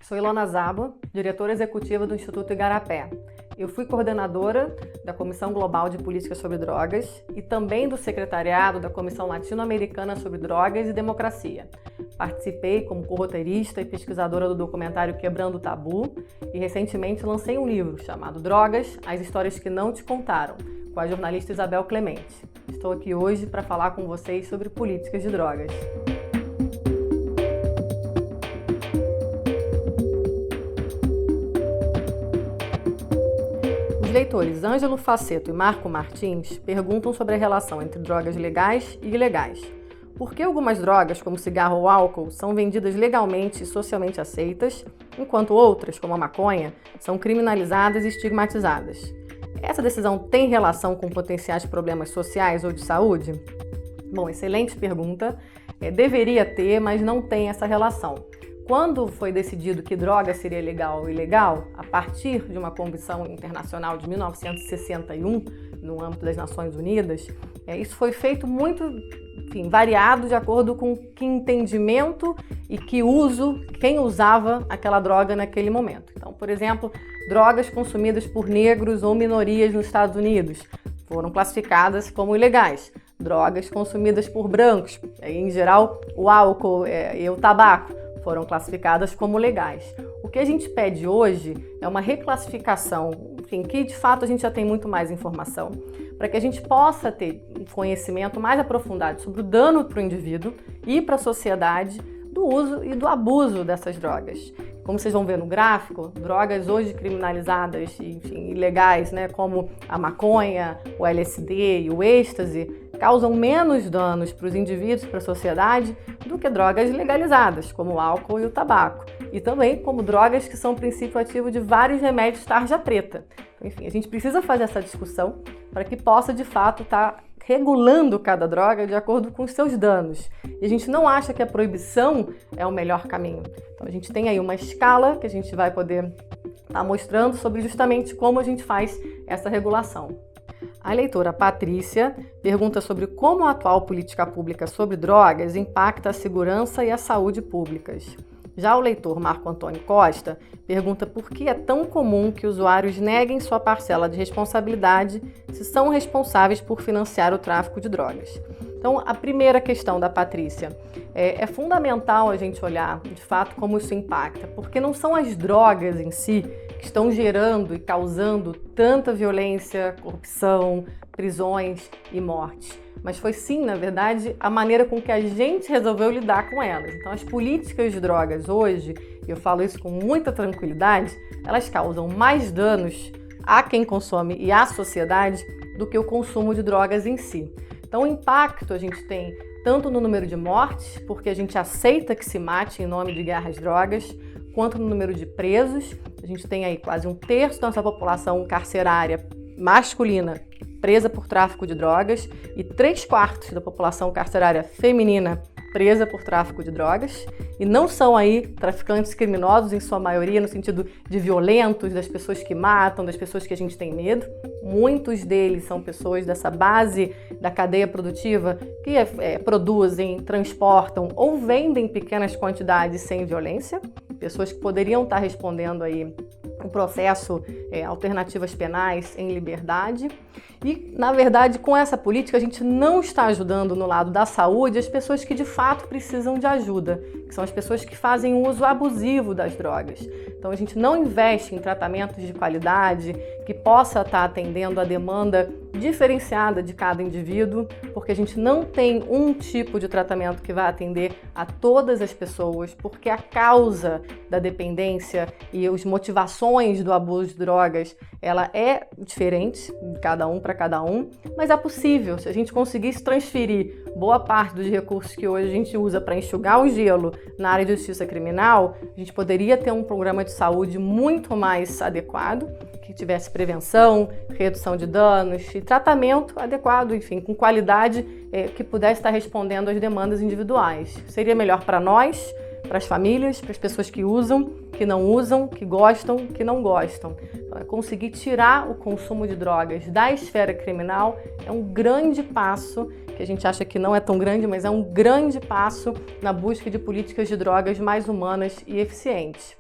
Sou Ilona Zaba, diretora executiva do Instituto Igarapé. Eu fui coordenadora da Comissão Global de Políticas sobre Drogas e também do secretariado da Comissão Latino-Americana sobre Drogas e Democracia. Participei como corroteirista e pesquisadora do documentário Quebrando o Tabu e recentemente lancei um livro chamado Drogas, as histórias que não te contaram, com a jornalista Isabel Clemente. Estou aqui hoje para falar com vocês sobre políticas de drogas. Os leitores Ângelo Faceto e Marco Martins perguntam sobre a relação entre drogas legais e ilegais. Por que algumas drogas, como cigarro ou álcool, são vendidas legalmente e socialmente aceitas, enquanto outras, como a maconha, são criminalizadas e estigmatizadas? Essa decisão tem relação com potenciais problemas sociais ou de saúde? Bom, excelente pergunta. Deveria ter, mas não tem essa relação. Quando foi decidido que droga seria legal ou ilegal, a partir de uma Convenção Internacional de 1961, no âmbito das Nações Unidas, isso foi feito muito, variado de acordo com que entendimento e que uso, quem usava aquela droga naquele momento. Então, por exemplo, drogas consumidas por negros ou minorias nos Estados Unidos foram classificadas como ilegais. Drogas consumidas por brancos, em geral o álcool e o tabaco, foram classificadas como legais. O que a gente pede hoje é uma reclassificação, que de fato a gente já tem muito mais informação, para que a gente possa ter um conhecimento mais aprofundado sobre o dano para o indivíduo e para a sociedade do uso e do abuso dessas drogas. Como vocês vão ver no gráfico, drogas hoje criminalizadas e ilegais, como a maconha, o LSD e o êxtase, causam menos danos para os indivíduos e para a sociedade do que drogas legalizadas, como o álcool e o tabaco. E também como drogas que são princípio ativo de vários remédios tarja preta. Enfim, a gente precisa fazer essa discussão para que possa, de fato, estar regulando cada droga de acordo com os seus danos. E a gente não acha que a proibição é o melhor caminho. Então a gente tem aí uma escala que a gente vai poder estar mostrando sobre justamente como a gente faz essa regulação. A leitora Patrícia pergunta sobre como a atual política pública sobre drogas impacta a segurança e a saúde públicas. Já o leitor Marco Antônio Costa pergunta por que é tão comum que usuários neguem sua parcela de responsabilidade se são responsáveis por financiar o tráfico de drogas. Então, a primeira questão da Patrícia é fundamental a gente olhar, de fato, como isso impacta, porque não são as drogas em si que estão gerando e causando tanta violência, corrupção, prisões e mortes. Mas foi sim, na verdade, a maneira com que a gente resolveu lidar com elas. Então, as políticas de drogas hoje, e eu falo isso com muita tranquilidade, elas causam mais danos a quem consome e à sociedade do que o consumo de drogas em si. Então, o impacto a gente tem tanto no número de mortes, porque a gente aceita que se mate em nome de guerra às drogas, quanto no número de presos. A gente tem aí quase 1/3 da nossa população carcerária masculina presa por tráfico de drogas e 3/4 da população carcerária feminina presa por tráfico de drogas. E não são aí traficantes criminosos, em sua maioria, no sentido de violentos, das pessoas que matam, das pessoas que a gente tem medo. Muitos deles são pessoas dessa base da cadeia produtiva que produzem, transportam ou vendem pequenas quantidades sem violência. Pessoas que poderiam estar respondendo aí o processo alternativas penais em liberdade. E, na verdade, com essa política, a gente não está ajudando no lado da saúde as pessoas que de fato precisam de ajuda, que são as pessoas que fazem um uso abusivo das drogas. Então, a gente não investe em tratamentos de qualidade que possa estar atendendo a demanda diferenciada de cada indivíduo, porque a gente não tem um tipo de tratamento que vai atender a todas as pessoas, porque a causa da dependência e as motivações do abuso de drogas, ela é diferente de cada um para cada um, mas é possível. Se a gente conseguisse transferir boa parte dos recursos que hoje a gente usa para enxugar o gelo na área de justiça criminal, a gente poderia ter um programa de saúde muito mais adequado, que tivesse prevenção, redução de danos e tratamento adequado, com qualidade que pudesse estar respondendo às demandas individuais. Seria melhor para nós, para as famílias, para as pessoas que usam, que não usam, que gostam, que não gostam. Então, conseguir tirar o consumo de drogas da esfera criminal é um grande passo, que a gente acha que não é tão grande, mas é um grande passo na busca de políticas de drogas mais humanas e eficientes.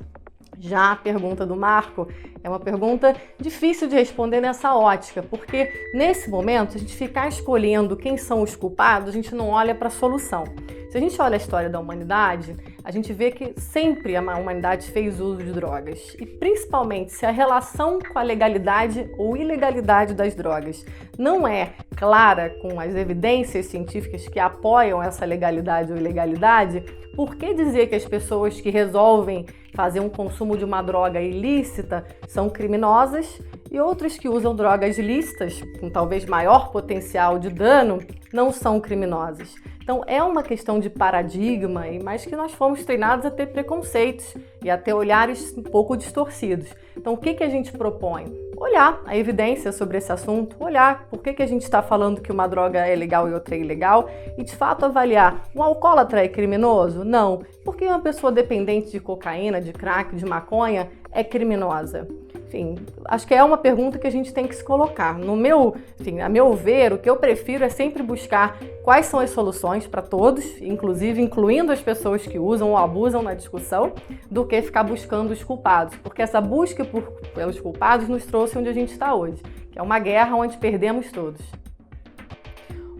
Já a pergunta do Marco é uma pergunta difícil de responder nessa ótica, porque nesse momento, a gente ficar escolhendo quem são os culpados, a gente não olha para a solução. Se a gente olha a história da humanidade, a gente vê que sempre a humanidade fez uso de drogas. E principalmente se a relação com a legalidade ou ilegalidade das drogas não é clara com as evidências científicas que apoiam essa legalidade ou ilegalidade, por que dizer que as pessoas que resolvem fazer um consumo de uma droga ilícita são criminosas e outras que usam drogas lícitas, com talvez maior potencial de dano, não são criminosas? Então é uma questão de paradigma, mas que nós fomos treinados a ter preconceitos e a ter olhares um pouco distorcidos. Então o que a gente propõe? Olhar a evidência sobre esse assunto, olhar por que a gente está falando que uma droga é legal e outra é ilegal e de fato avaliar, um alcoólatra é criminoso? Não. Por que uma pessoa dependente de cocaína, de crack, de maconha é criminosa? Enfim, acho que é uma pergunta que a gente tem que se colocar. A meu ver, o que eu prefiro é sempre buscar quais são as soluções para todos, incluindo as pessoas que usam ou abusam na discussão, do que ficar buscando os culpados. Porque essa busca pelos culpados nos trouxe onde a gente está hoje, que é uma guerra onde perdemos todos.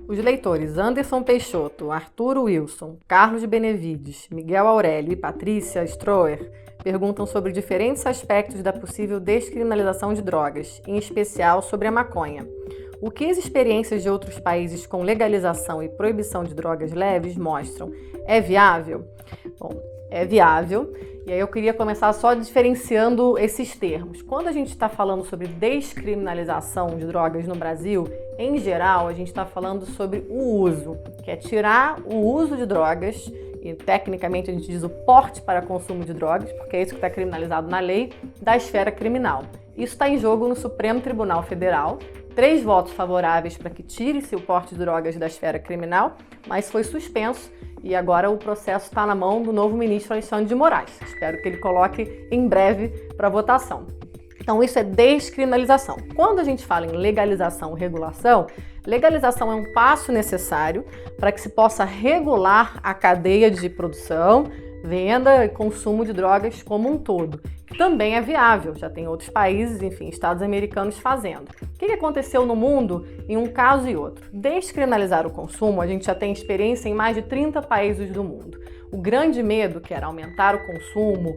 Os leitores Anderson Peixoto, Arthur Wilson, Carlos Benevides, Miguel Aurélio e Patrícia Stroer perguntam sobre diferentes aspectos da possível descriminalização de drogas, em especial sobre a maconha. O que as experiências de outros países com legalização e proibição de drogas leves mostram? É viável? Bom, é viável. E aí eu queria começar só diferenciando esses termos. Quando a gente está falando sobre descriminalização de drogas no Brasil, em geral, a gente está falando sobre o uso, que é tirar o uso de drogas, e tecnicamente a gente diz o porte para consumo de drogas, porque é isso que está criminalizado na lei, da esfera criminal. Isso está em jogo no Supremo Tribunal Federal. 3 votos favoráveis para que tire-se o porte de drogas da esfera criminal, mas foi suspenso e agora o processo está na mão do novo ministro Alexandre de Moraes. Espero que ele coloque em breve para votação. Então isso é descriminalização. Quando a gente fala em legalização e regulação, legalização é um passo necessário para que se possa regular a cadeia de produção, venda e consumo de drogas como um todo, que também é viável, já tem outros países, enfim, estados americanos fazendo. O que aconteceu no mundo em um caso e outro? Descriminalizar o consumo, a gente já tem experiência em mais de 30 países do mundo. O grande medo, que era aumentar o consumo,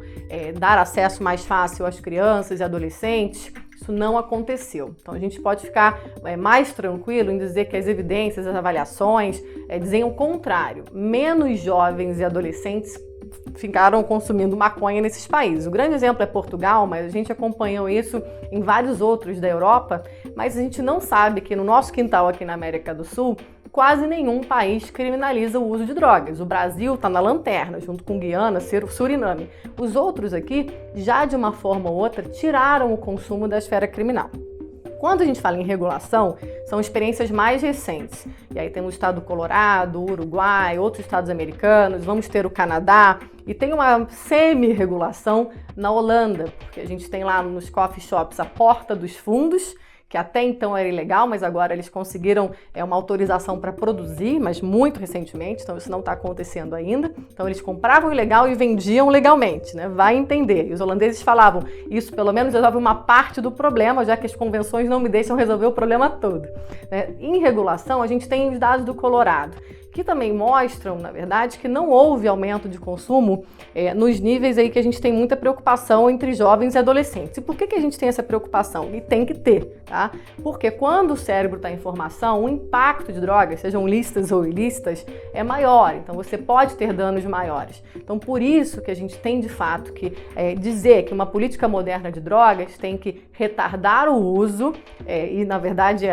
dar acesso mais fácil às crianças e adolescentes, isso não aconteceu. Então a gente pode ficar mais tranquilo em dizer que as evidências, as avaliações dizem o contrário. Menos jovens e adolescentes ficaram consumindo maconha nesses países. O grande exemplo é Portugal, mas a gente acompanhou isso em vários outros da Europa, mas a gente não sabe que no nosso quintal aqui na América do Sul, quase nenhum país criminaliza o uso de drogas. O Brasil está na lanterna, junto com Guiana, Suriname. Os outros aqui, já de uma forma ou outra, tiraram o consumo da esfera criminal. Quando a gente fala em regulação, são experiências mais recentes. E aí temos o estado do Colorado, o Uruguai, outros estados americanos, vamos ter o Canadá. E tem uma semi-regulação na Holanda, porque a gente tem lá nos coffee shops a porta dos fundos, que até então era ilegal, mas agora eles conseguiram uma autorização para produzir, mas muito recentemente, então isso não está acontecendo ainda. Então eles compravam ilegal e vendiam legalmente, né? Vai entender. E os holandeses falavam, isso pelo menos resolve uma parte do problema, já que as convenções não me deixam resolver o problema todo. Né? Em regulação, a gente tem os dados do Colorado, que também mostram, na verdade, que não houve aumento de consumo nos níveis aí que a gente tem muita preocupação entre jovens e adolescentes. E por que a gente tem essa preocupação? E tem que ter, tá? Porque quando o cérebro está em formação, o impacto de drogas, sejam lícitas ou ilícitas, é maior. Então você pode ter danos maiores. Então por isso que a gente tem de fato que dizer que uma política moderna de drogas tem que retardar o uso e na verdade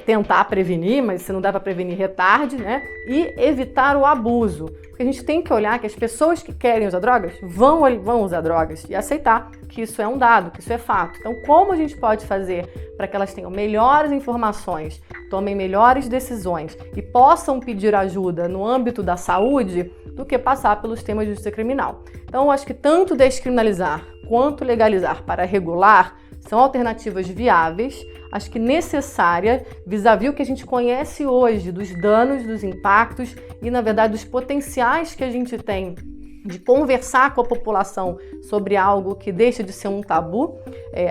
tentar prevenir, mas se não dá para prevenir, retarde, né? E evitar o abuso. Porque a gente tem que olhar que as pessoas que querem usar drogas vão usar drogas e aceitar que isso é um dado, que isso é fato. Então, como a gente pode fazer para que elas tenham melhores informações, tomem melhores decisões e possam pedir ajuda no âmbito da saúde do que passar pelos temas de justiça criminal? Então, eu acho que tanto descriminalizar quanto legalizar para regular são alternativas viáveis, acho que necessária, vis-à-vis o que a gente conhece hoje dos danos, dos impactos e, na verdade, dos potenciais que a gente tem de conversar com a população sobre algo que deixa de ser um tabu.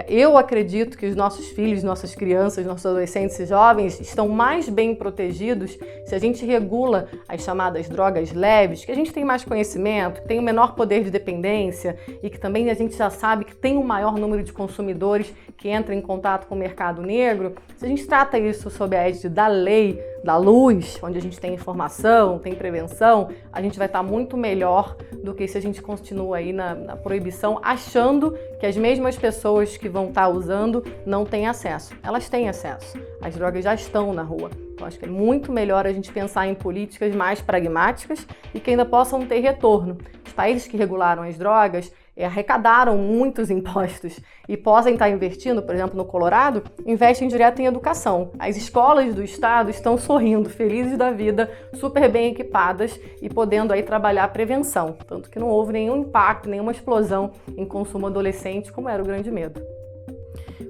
Eu acredito que os nossos filhos, nossas crianças, nossos adolescentes e jovens estão mais bem protegidos se a gente regula as chamadas drogas leves, que a gente tem mais conhecimento, que tem o menor poder de dependência e que também a gente já sabe que tem um maior número de consumidores que entram em contato com o mercado negro. Se a gente trata isso sob a égide da lei, da luz, onde a gente tem informação, tem prevenção, a gente vai estar muito melhor do que se a gente continua aí na proibição, achando que as mesmas pessoas que vão estar usando não têm acesso. Elas têm acesso. As drogas já estão na rua. Então, acho que é muito melhor a gente pensar em políticas mais pragmáticas e que ainda possam ter retorno. Os países que regularam as drogas arrecadaram muitos impostos e podem estar investindo, por exemplo, no Colorado, investem direto em educação. As escolas do estado estão sorrindo, felizes da vida, super bem equipadas e podendo aí trabalhar a prevenção. Tanto que não houve nenhum impacto, nenhuma explosão em consumo adolescente, como era o grande medo.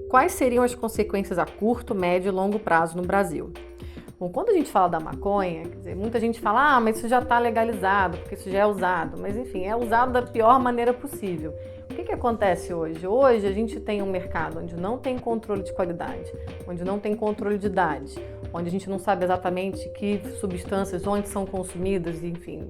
Quais seriam as consequências a curto, médio e longo prazo no Brasil? Bom, quando a gente fala da maconha, quer dizer, muita gente fala, mas isso já está legalizado, porque isso já é usado. Mas enfim, é usado da pior maneira possível. O que acontece hoje? Hoje a gente tem um mercado onde não tem controle de qualidade, onde não tem controle de idade, onde a gente não sabe exatamente que substâncias, onde são consumidas, enfim,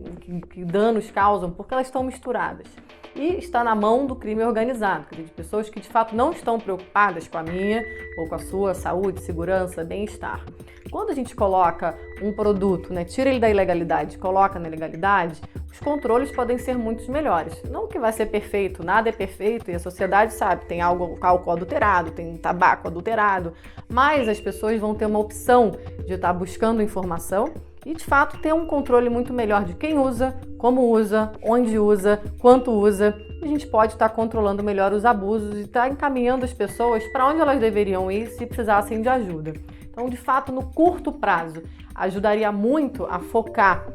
que danos causam, porque elas estão misturadas. E está na mão do crime organizado, quer dizer, de pessoas que de fato não estão preocupadas com a minha ou com a sua saúde, segurança, bem-estar. Quando a gente coloca um produto, tira ele da ilegalidade e coloca na legalidade, os controles podem ser muito melhores. Não que vai ser perfeito, nada é perfeito e a sociedade sabe, tem álcool adulterado, tem tabaco adulterado, mas as pessoas vão ter uma opção de estar buscando informação e, de fato, ter um controle muito melhor de quem usa, como usa, onde usa, quanto usa. A gente pode estar controlando melhor os abusos e estar encaminhando as pessoas para onde elas deveriam ir se precisassem de ajuda. Então, de fato, no curto prazo, ajudaria muito a focar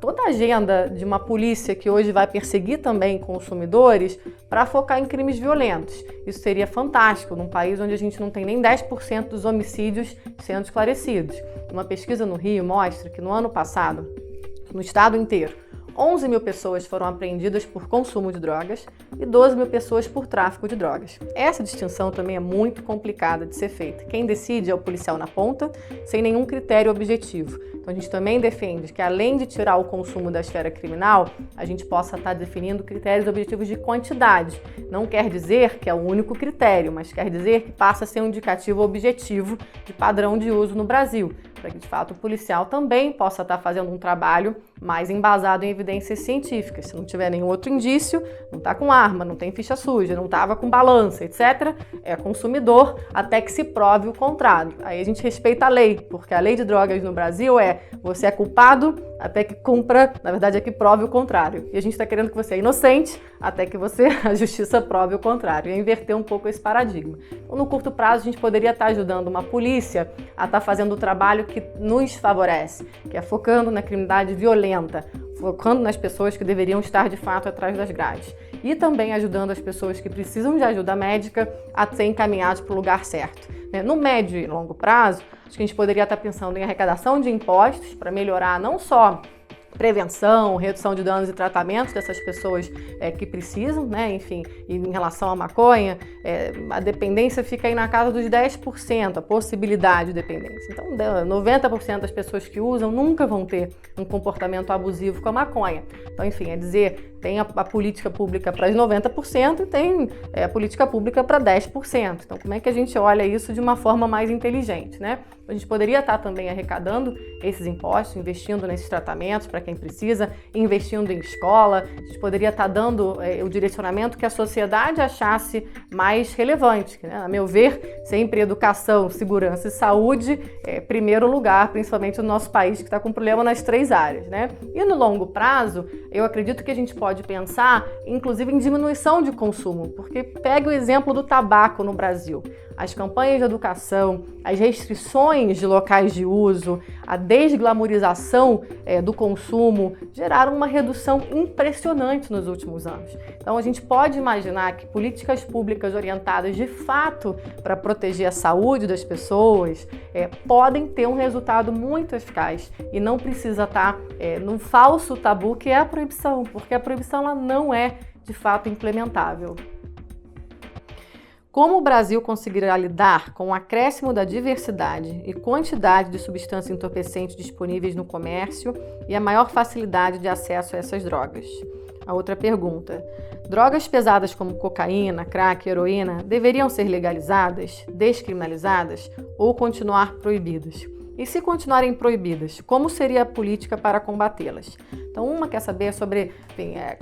toda a agenda de uma polícia que hoje vai perseguir também consumidores para focar em crimes violentos. Isso seria fantástico num país onde a gente não tem nem 10% dos homicídios sendo esclarecidos. Uma pesquisa no Rio mostra que no ano passado, no estado inteiro, 11 mil pessoas foram apreendidas por consumo de drogas e 12 mil pessoas por tráfico de drogas. Essa distinção também é muito complicada de ser feita. Quem decide é o policial na ponta, sem nenhum critério objetivo. Então a gente também defende que, além de tirar o consumo da esfera criminal, a gente possa estar definindo critérios objetivos de quantidade. Não quer dizer que é o único critério, mas quer dizer que passa a ser um indicativo objetivo de padrão de uso no Brasil, para que, de fato, o policial também possa estar fazendo um trabalho mais embasado em evidências científicas. Se não tiver nenhum outro indício, não está com arma, não tem ficha suja, não estava com balança, etc., é consumidor até que se prove o contrário. Aí a gente respeita a lei, porque a lei de drogas no Brasil você é culpado até que cumpra, na verdade é que prove o contrário. E a gente está querendo que você é inocente até que a justiça prove o contrário. E inverter um pouco esse paradigma. Então, no curto prazo, a gente poderia estar ajudando uma polícia a estar fazendo o trabalho que nos favorece, que é focando na criminalidade violenta, focando nas pessoas que deveriam estar de fato atrás das grades. E também ajudando as pessoas que precisam de ajuda médica a ser encaminhadas para o lugar certo. No médio e longo prazo, acho que a gente poderia estar pensando em arrecadação de impostos para melhorar não só prevenção, redução de danos e tratamentos dessas pessoas que precisam, enfim, e em relação à maconha, a dependência fica aí na casa dos 10%, a possibilidade de dependência. Então, 90% das pessoas que usam nunca vão ter um comportamento abusivo com a maconha. Então, enfim, tem a política pública para os 90% e tem a política pública para 10%. Então, como é que a gente olha isso de uma forma mais inteligente, A gente poderia estar também arrecadando esses impostos, investindo nesses tratamentos para quem precisa, investindo em escola. A gente poderia estar dando o direcionamento que a sociedade achasse mais relevante. A meu ver, sempre educação, segurança e saúde primeiro lugar, principalmente no nosso país que está com problema nas 3 áreas. E no longo prazo, eu acredito que a gente pode pensar, inclusive, em diminuição de consumo, porque pega o exemplo do tabaco no Brasil. As campanhas de educação, as restrições de locais de uso, a desglamorização do consumo consumo geraram uma redução impressionante nos últimos anos. Então a gente pode imaginar que políticas públicas orientadas de fato para proteger a saúde das pessoas podem ter um resultado muito eficaz e não precisa estar num falso tabu que é a proibição, porque a proibição ela não é de fato implementável. Como o Brasil conseguirá lidar com o acréscimo da diversidade e quantidade de substâncias entorpecentes disponíveis no comércio e a maior facilidade de acesso a essas drogas? A outra pergunta: drogas pesadas como cocaína, crack, heroína deveriam ser legalizadas, descriminalizadas ou continuar proibidas? E se continuarem proibidas, como seria a política para combatê-las? Então, uma quer saber sobre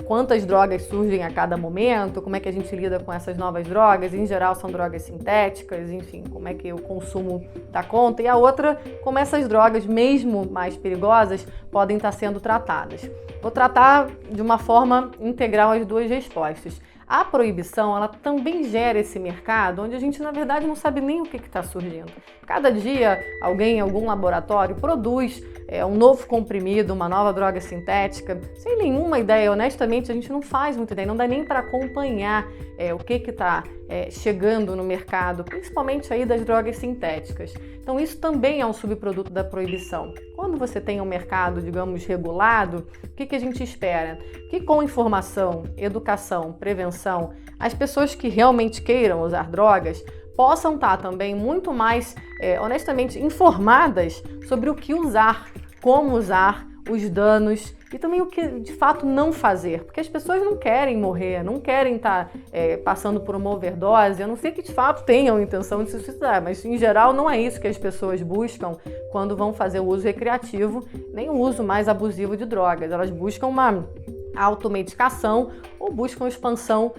quantas drogas surgem a cada momento, como é que a gente lida com essas novas drogas, em geral são drogas sintéticas, enfim, como é que o consumo dá conta, e a outra, como essas drogas, mesmo mais perigosas, podem estar sendo tratadas. Vou tratar de uma forma integral as duas respostas. A proibição, ela também gera esse mercado onde a gente, na verdade, não sabe nem o que está surgindo. Cada dia, alguém em algum laboratório produz um novo comprimido, uma nova droga sintética, sem nenhuma ideia. Honestamente, a gente não faz muita ideia, não dá nem para acompanhar o que está chegando no mercado, principalmente aí das drogas sintéticas. Então, isso também é um subproduto da proibição. Quando você tem um mercado, digamos, regulado, o que a gente espera? Que com informação, educação, prevenção, as pessoas que realmente queiram usar drogas possam estar também muito mais, honestamente, informadas sobre o que usar, como usar, os danos e também o que de fato não fazer, porque as pessoas não querem morrer, não querem estar passando por uma overdose, a não ser que de fato tenham intenção de se suicidar, mas em geral não é isso que as pessoas buscam quando vão fazer o uso recreativo, nem o uso mais abusivo de drogas, elas buscam uma automedicação ou buscam expansão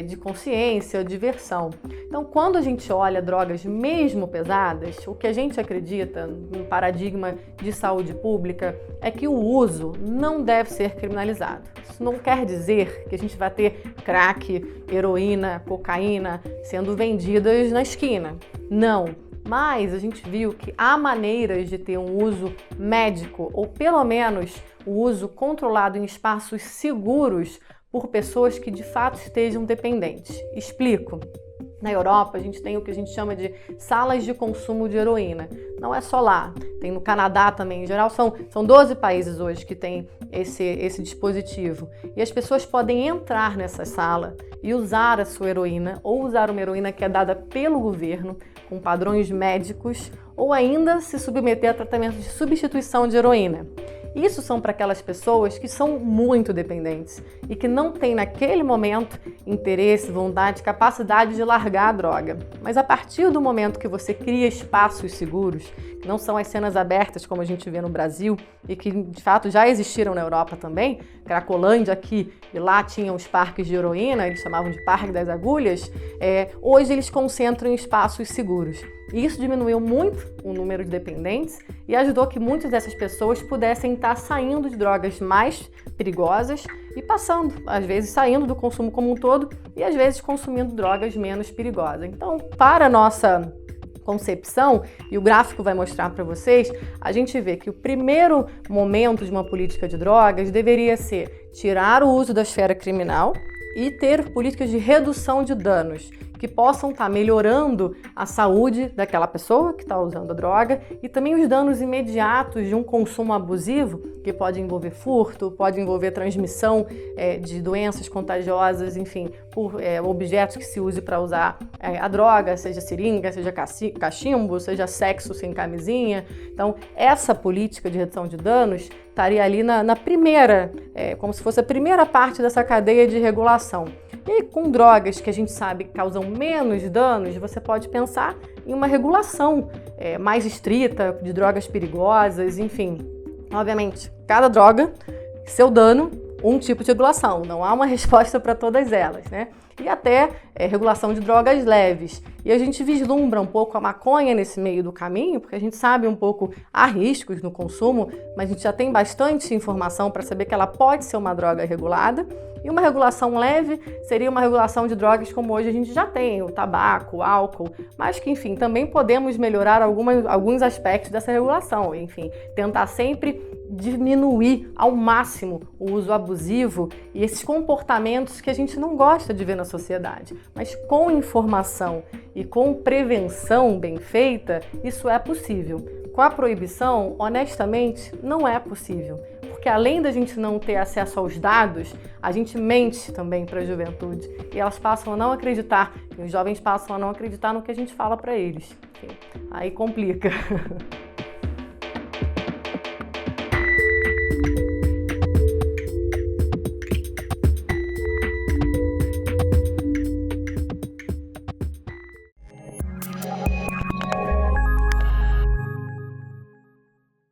de consciência, diversão. Então, quando a gente olha drogas mesmo pesadas, o que a gente acredita no paradigma de saúde pública é que o uso não deve ser criminalizado. Isso não quer dizer que a gente vai ter crack, heroína, cocaína sendo vendidas na esquina. Não. Mas a gente viu que há maneiras de ter um uso médico, ou pelo menos o uso controlado em espaços seguros por pessoas que de fato estejam dependentes. Explico. Na Europa, a gente tem o que a gente chama de salas de consumo de heroína. Não é só lá, tem no Canadá também. Em geral, são 12 países hoje que tem esse dispositivo. E as pessoas podem entrar nessa sala e usar a sua heroína, ou usar uma heroína que é dada pelo governo, com padrões médicos, ou ainda se submeter a tratamento de substituição de heroína. Isso são para aquelas pessoas que são muito dependentes e que não têm naquele momento interesse, vontade, capacidade de largar a droga. Mas a partir do momento que você cria espaços seguros, que não são as cenas abertas como a gente vê no Brasil e que de fato já existiram na Europa também, Cracolândia aqui e lá tinham os parques de heroína, eles chamavam de Parque das Agulhas, hoje eles concentram em espaços seguros. E isso diminuiu muito o número de dependentes e ajudou que muitas dessas pessoas pudessem estar saindo de drogas mais perigosas e passando, às vezes saindo do consumo como um todo e às vezes consumindo drogas menos perigosas. Então, para a nossa concepção, e o gráfico vai mostrar para vocês, a gente vê que o primeiro momento de uma política de drogas deveria ser tirar o uso da esfera criminal e ter políticas de redução de danos que possam estar melhorando a saúde daquela pessoa que está usando a droga e também os danos imediatos de um consumo abusivo, que pode envolver furto, pode envolver transmissão de doenças contagiosas, enfim, por objetos que se use para usar a droga, seja seringa, seja cachimbo, seja sexo sem camisinha. Então, essa política de redução de danos estaria ali na primeira, como se fosse a primeira parte dessa cadeia de regulação. E com drogas que a gente sabe causam menos danos, você pode pensar em uma regulação mais estrita de drogas perigosas, enfim. Obviamente, cada droga, seu dano, um tipo de regulação. Não há uma resposta para todas elas, né? E até regulação de drogas leves. E a gente vislumbra um pouco a maconha nesse meio do caminho, porque a gente sabe um pouco, há riscos no consumo, mas a gente já tem bastante informação para saber que ela pode ser uma droga regulada. E uma regulação leve seria uma regulação de drogas como hoje a gente já tem, o tabaco, o álcool, mas que, enfim, também podemos melhorar alguns aspectos dessa regulação. Enfim, tentar sempre diminuir ao máximo o uso abusivo e esses comportamentos que a gente não gosta de ver na sociedade. Mas com informação e com prevenção bem feita, isso é possível. Com a proibição, honestamente, não é possível. Porque além da gente não ter acesso aos dados, a gente mente também para a juventude. E elas passam a não acreditar, e os jovens passam a não acreditar no que a gente fala para eles. Enfim, aí complica.